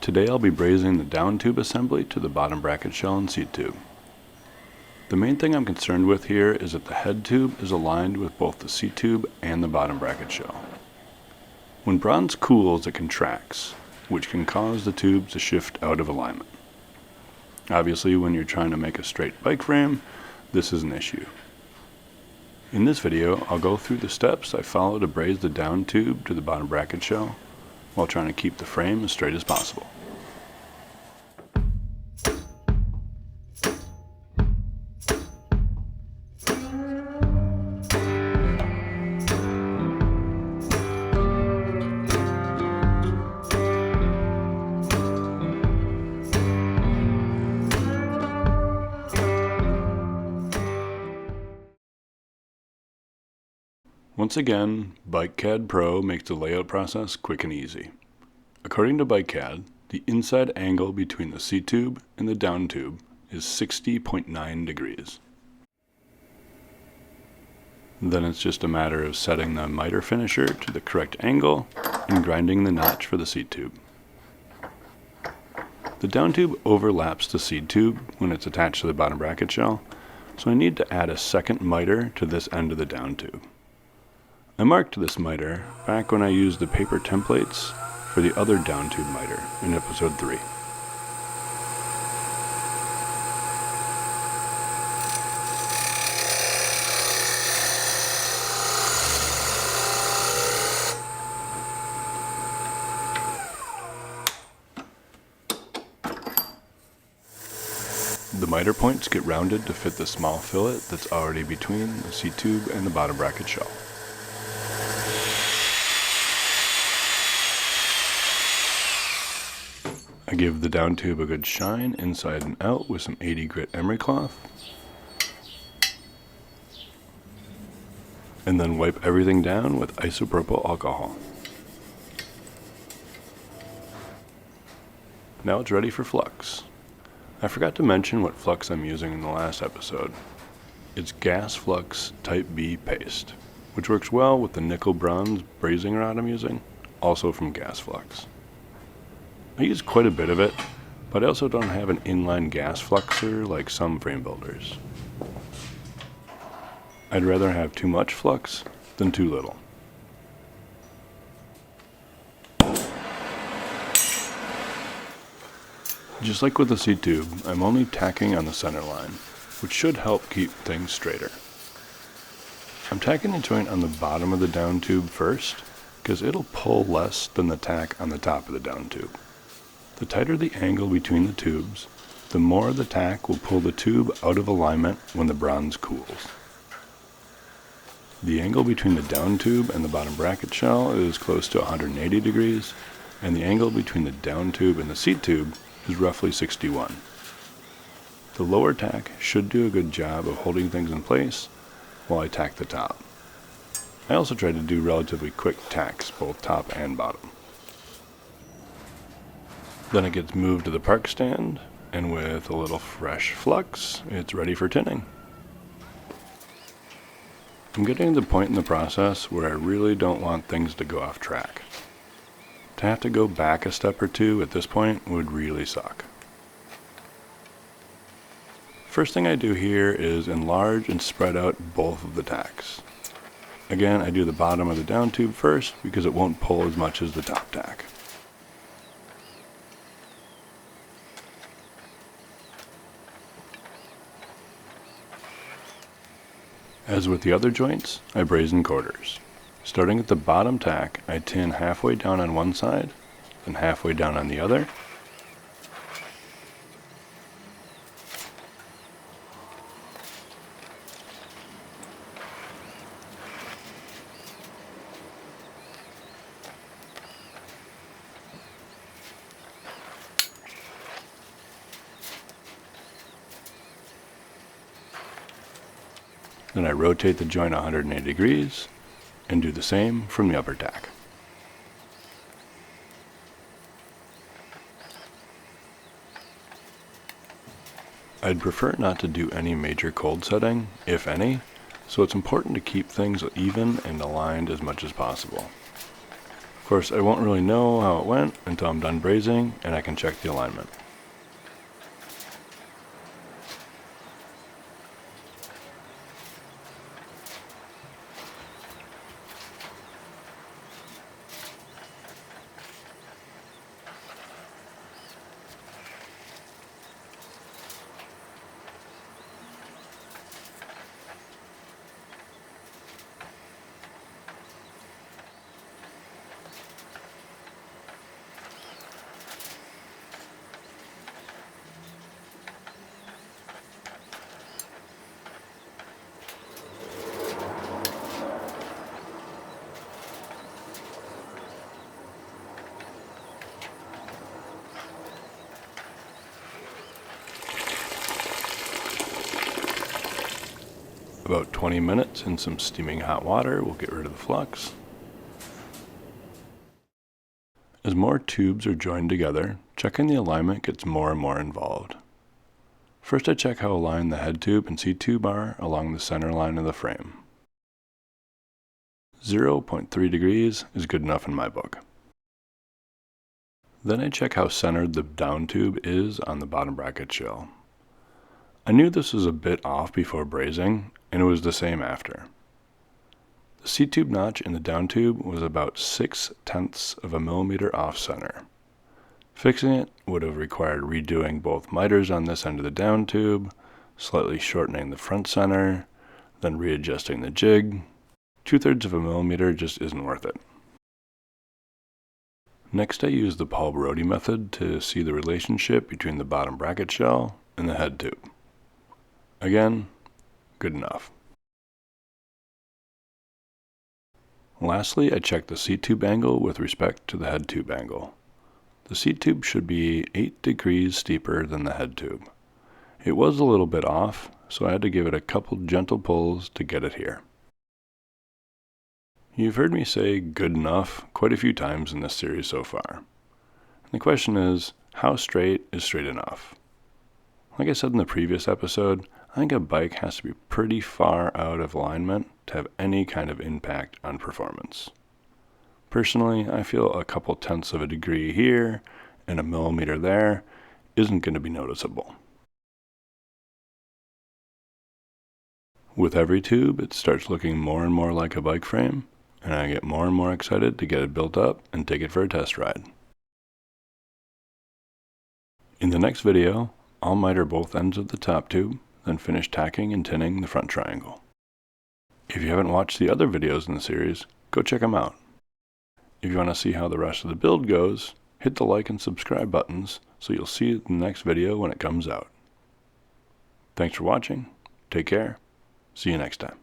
Today I'll be brazing the down tube assembly to the bottom bracket shell and seat tube. The main thing I'm concerned with here is that the head tube is aligned with both the seat tube and the bottom bracket shell. When bronze cools, it contracts, which can cause the tube to shift out of alignment. Obviously, when you're trying to make a straight bike frame, this is an issue. In this video, I'll go through the steps I follow to braze the down tube to the bottom bracket shell while trying to keep the frame as straight as possible. Once again, BikeCAD Pro makes the layout process quick and easy. According to BikeCAD, the inside angle between the seat tube and the down tube is 60.9 degrees. Then it's just a matter of setting the miter finisher to the correct angle and grinding the notch for the seat tube. The down tube overlaps the seat tube when it's attached to the bottom bracket shell, so I need to add a second miter to this end of the down tube. I marked this miter back when I used the paper templates for the other down tube miter in episode 3. The miter points get rounded to fit the small fillet that's already between the seat tube and the bottom bracket shell. I give the down tube a good shine inside and out with some 80 grit emery cloth, and then wipe everything down with isopropyl alcohol. Now it's ready for flux. I forgot to mention what flux I'm using in the last episode. It's gas flux type B paste, which works well with the nickel bronze brazing rod I'm using, also from gas flux. I use quite a bit of it, but I also don't have an inline gas fluxer like some frame builders. I'd rather have too much flux than too little. Just like with the seat tube, I'm only tacking on the center line, which should help keep things straighter. I'm tacking the joint on the bottom of the down tube first, because it'll pull less than the tack on the top of the down tube. The tighter the angle between the tubes, the more the tack will pull the tube out of alignment when the bronze cools. The angle between the down tube and the bottom bracket shell is close to 180 degrees, and the angle between the down tube and the seat tube is roughly 61. The lower tack should do a good job of holding things in place while I tack the top. I also try to do relatively quick tacks, both top and bottom. Then it gets moved to the park stand, and with a little fresh flux, it's ready for tinning. I'm getting to the point in the process where I really don't want things to go off track. To have to go back a step or two at this point would really suck. First thing I do here is enlarge and spread out both of the tacks. Again, I do the bottom of the down tube first because it won't pull as much as the top tack. As with the other joints, I braze in quarters. Starting at the bottom tack, I tin halfway down on one side, then halfway down on the other. Then I rotate the joint 180 degrees and do the same from the upper tack. I'd prefer not to do any major cold setting, if any, so it's important to keep things even and aligned as much as possible. Of course, I won't really know how it went until I'm done brazing and I can check the alignment. About 20 minutes in some steaming hot water will get rid of the flux. As more tubes are joined together, checking the alignment gets more and more involved. First I check how aligned the head tube and seat tube are along the center line of the frame. 0.3 degrees is good enough in my book. Then I check how centered the down tube is on the bottom bracket shell. I knew this was a bit off before brazing, and it was the same after. The seat tube notch in the down tube was about 0.6 of a millimeter off center. Fixing it would have required redoing both miters on this end of the down tube, slightly shortening the front center, then readjusting the jig. 2/3 of a millimeter just isn't worth it. Next I used the Paul Brody method to see the relationship between the bottom bracket shell and the head tube. Again, good enough. Lastly, I checked the seat tube angle with respect to the head tube angle. The seat tube should be 8 degrees steeper than the head tube. It was a little bit off, so I had to give it a couple gentle pulls to get it here. You've heard me say good enough quite a few times in this series so far. And the question is, how straight is straight enough? Like I said in the previous episode, I think a bike has to be pretty far out of alignment to have any kind of impact on performance. Personally, I feel a couple tenths of a degree here and a millimeter there isn't going to be noticeable. With every tube, it starts looking more and more like a bike frame, and I get more and more excited to get it built up and take it for a test ride. In the next video, I'll miter both ends of the top tube, then finish tacking and tinning the front triangle. If you haven't watched the other videos in the series, go check them out. If you want to see how the rest of the build goes, hit the like and subscribe buttons so you'll see the next video when it comes out. Thanks for watching, take care, see you next time.